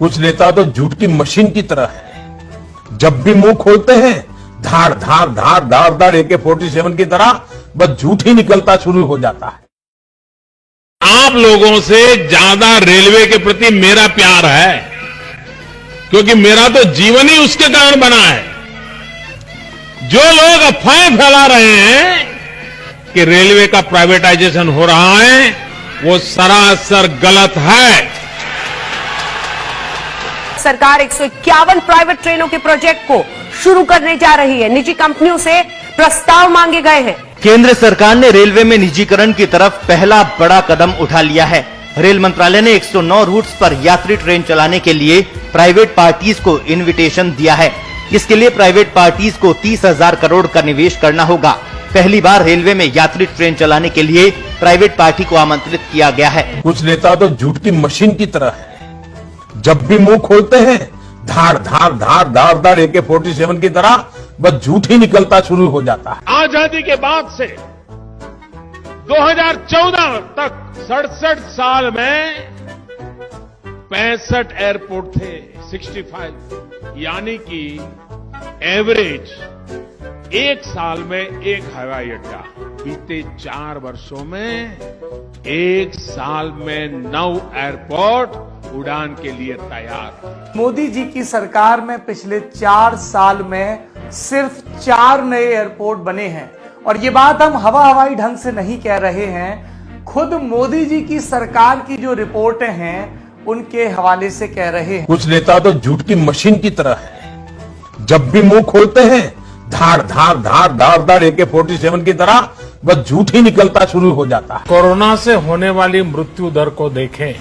कुछ नेता तो झूठ की मशीन की तरह है। जब भी मुंह खोलते हैं धार धार धार धार धार AK-47 की तरह बस झूठ ही निकलता शुरू हो जाता है। आप लोगों से ज्यादा रेलवे के प्रति मेरा प्यार है, क्योंकि मेरा तो जीवन ही उसके कारण बना है। जो लोग अफवाहें फैला रहे हैं कि रेलवे का प्राइवेटाइजेशन हो रहा है, वो सरासर गलत है। सरकार 151 प्राइवेट ट्रेनों के प्रोजेक्ट को शुरू करने जा रही है। निजी कंपनियों से प्रस्ताव मांगे गए हैं। केंद्र सरकार ने रेलवे में निजीकरण की तरफ पहला बड़ा कदम उठा लिया है। रेल मंत्रालय ने 109 रूट्स पर यात्री ट्रेन चलाने के लिए प्राइवेट पार्टीज को इनविटेशन दिया है। इसके लिए प्राइवेट पार्टीज को 30,000 करोड़ का निवेश करना होगा। पहली बार रेलवे में यात्री ट्रेन चलाने के लिए प्राइवेट पार्टी को आमंत्रित किया गया है। कुछ नेता तो झूठ की मशीन की तरह है। जब भी मुंह खोलते हैं धार धार धार धार धार AK-47 की तरह बस झूठ ही निकलता शुरू हो जाता है। आजादी के बाद से 2014 तक 67 साल में 65 एयरपोर्ट थे, 65, यानी कि एवरेज एक साल में एक हवाई अड्डा। बीते 4 वर्षों में एक साल में 9 एयरपोर्ट उड़ान के लिए तैयार। मोदी जी की सरकार में पिछले 4 साल में सिर्फ 4 नए एयरपोर्ट बने हैं। और ये बात हम हवाई ढंग से नहीं कह रहे हैं, खुद मोदी जी की सरकार की जो रिपोर्टें हैं उनके हवाले से कह रहे हैं। कुछ नेता तो झूठ की मशीन की तरह है। जब भी मुंह खोलते हैं धार धार धार धार धार AK-47 की तरह बस झूठ ही निकलता शुरू हो जाता है। कोरोना से होने वाली मृत्यु दर को देखें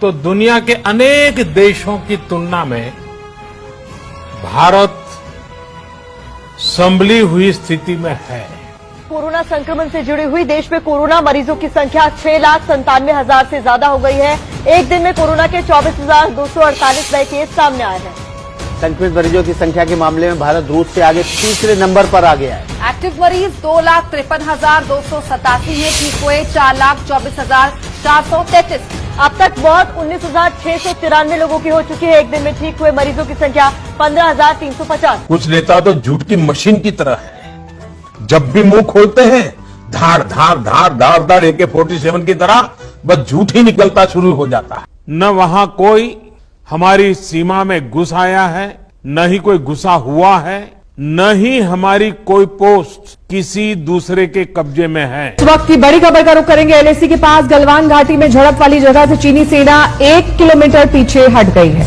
तो दुनिया के अनेक देशों की तुलना में भारत संभली हुई स्थिति में है। कोरोना संक्रमण से जुड़ी हुई देश में कोरोना मरीजों की संख्या 6,97,000 से ज्यादा हो गई है। एक दिन में कोरोना के 24,248 नए केस सामने आए हैं। संक्रमित मरीजों की संख्या के मामले में भारत रूस से आगे तीसरे नंबर पर आ गया है। एक्टिव मरीज 2,53,287 में, ठीक हुए 4,24,433। अब तक मौत 19,693 लोगों की हो चुकी है। एक दिन में ठीक हुए मरीजों की संख्या 15,350। कुछ नेता तो झूठ की मशीन की तरह है। जब भी मुंह खोलते हैं धार धार धार धार धार AK-47 की तरह बस झूठ ही निकलता शुरू हो जाता है। न वहां कोई हमारी सीमा में घुस आया है, न ही कोई घुसा हुआ है, न ही हमारी कोई पोस्ट किसी दूसरे के कब्जे में है। इस वक्त की बड़ी खबर का रुख करेंगे। LAC के पास गलवान घाटी में झड़प वाली जगह से चीनी सेना 1 किलोमीटर पीछे हट गई है।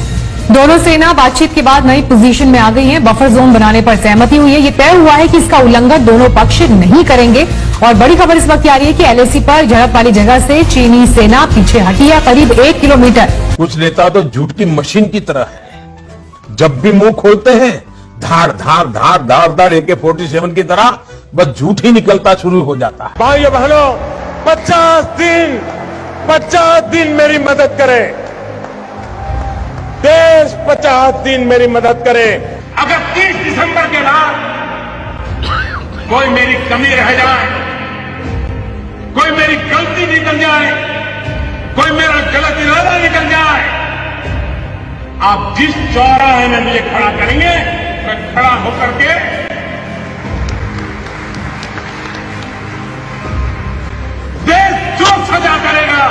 दोनों सेना बातचीत के बाद नई पोजीशन में आ गई है। बफर जोन बनाने पर सहमति हुई है। ये तय हुआ है कि इसका उल्लंघन दोनों पक्ष नहीं करेंगे। और बड़ी खबर इस वक्त आ रही है कि LAC पर झड़प वाली जगह से चीनी सेना पीछे हटी है, करीब 1 किलोमीटर। कुछ नेता तो झूठ की मशीन की तरह है। जब भी मुंह खोलते हैं धार धार धार धार धार AK-47 की तरह बस झूठ ही निकलता शुरू हो जाता है। भाइयों बहनों, 50 दिन मेरी मदद करें। देश 50 दिन मेरी मदद करे। अगर 30 दिसंबर के बाद कोई मेरी कमी रह जाए, कोई मेरी गलती निकल जाए, कोई मेरा गलत इरादा निकल जाए, आप जिस चौराहे में मुझे खड़ा करेंगे मैं खड़ा होकर के देश जो सजा करेगा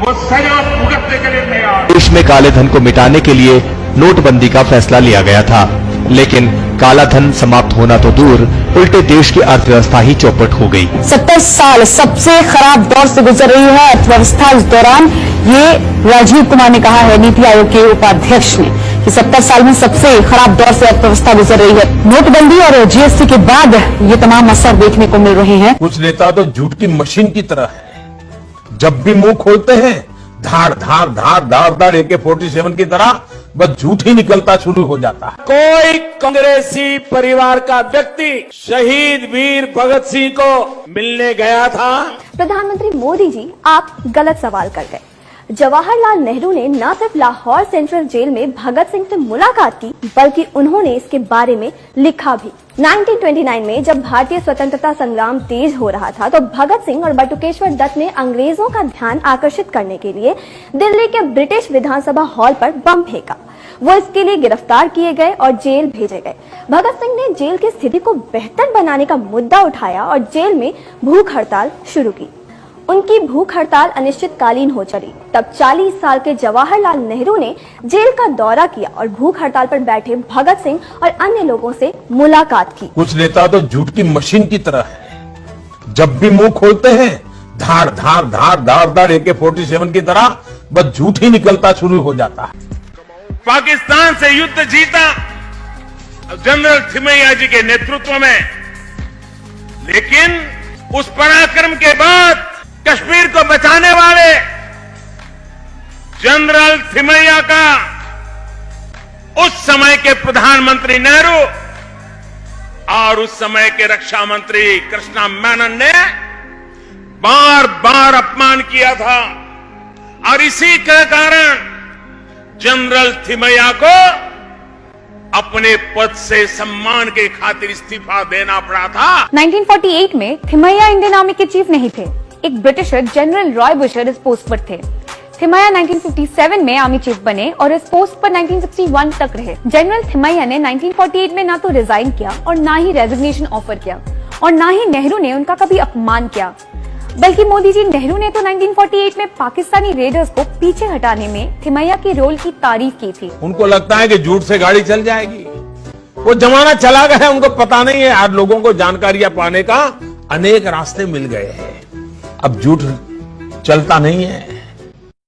वो सजा भुगतने के लिए तैयार। देश में काले धन को मिटाने के लिए नोटबंदी का फैसला लिया गया था, लेकिन काला धन समाप्त होना तो दूर, उल्टे देश की अर्थव्यवस्था ही चौपट हो गई। 70 साल सबसे खराब दौर से गुजर रही है अर्थव्यवस्था। इस दौरान ये राजीव कुमार ने कहा है, नीति आयोग के उपाध्यक्ष ने, कि 70 साल में सबसे खराब दौर से अर्थव्यवस्था गुजर रही है। नोटबंदी और GST के बाद ये तमाम असर देखने को मिल रहे हैं। कुछ नेता तो झूठ की मशीन की तरह है। जब भी मुंह खोलते हैं धार धार धार धार धार AK-47 की तरह बस झूठ ही निकलता शुरू हो जाता है। कोई कांग्रेसी परिवार का व्यक्ति शहीद वीर भगत सिंह को मिलने गया था। प्रधानमंत्री मोदी जी, आप गलत सवाल कर गए। जवाहरलाल नेहरू ने न सिर्फ लाहौर सेंट्रल जेल में भगत सिंह से मुलाकात की, बल्कि उन्होंने इसके बारे में लिखा भी। 1929 में जब भारतीय स्वतंत्रता संग्राम तेज हो रहा था, तो भगत सिंह और बटुकेश्वर दत्त ने अंग्रेजों का ध्यान आकर्षित करने के लिए दिल्ली के ब्रिटिश विधानसभा हॉल पर बम फेंका। वो इसके लिए गिरफ्तार किए गए और जेल भेजे गए। भगत सिंह ने जेल की स्थिति को बेहतर बनाने का मुद्दा उठाया और जेल में भूख हड़ताल शुरू की। उनकी भूख हड़ताल अनिश्चितकालीन हो चली। तब 40 साल के जवाहरलाल नेहरू ने जेल का दौरा किया और भूख हड़ताल पर बैठे भगत सिंह और अन्य लोगों से मुलाकात की। कुछ नेता तो झूठ की मशीन की तरह है। जब भी मुंह खोलते हैं धार धार धार धार धार AK-47 की तरह बस झूठ ही निकलता शुरू हो जाता है। पाकिस्तान से युद्ध जीता जनरल थिमैया जी के नेतृत्व में, लेकिन उस पराक्रम के बाद कश्मीर को बचाने वाले जनरल थिमैया का उस समय के प्रधानमंत्री नेहरू और उस समय के रक्षा मंत्री कृष्णा मेनन ने बार बार अपमान किया था, और इसी के कारण जनरल थिमैया को अपने पद से सम्मान के खातिर इस्तीफा देना पड़ा था। 1948 में थिमैया इंडियन आर्मी के चीफ नहीं थे, एक ब्रिटिशर जनरल रॉय बुशर इस पोस्ट पर थे। थिमैया 1957 में आर्मी चीफ बने और इस पोस्ट पर 1961 तक रहे। जनरल थिमैया ने 1948 में ना तो रिजाइन किया और ना ही रेजिग्नेशन ऑफर किया, और ना ही नेहरू ने उनका कभी अपमान किया। बल्कि मोदी जी, नेहरू ने तो 1948 में पाकिस्तानी रेडर्स को पीछे हटाने में थिमैया के रोल की तारीफ की थी। उनको लगता है कि झूठ से गाड़ी चल जाएगी। वो जमाना चला गया है, उनको पता नहीं है। आज लोगों को जानकारियां पाने का अनेक रास्ते मिल गए हैं। अब झूठ चलता नहीं है।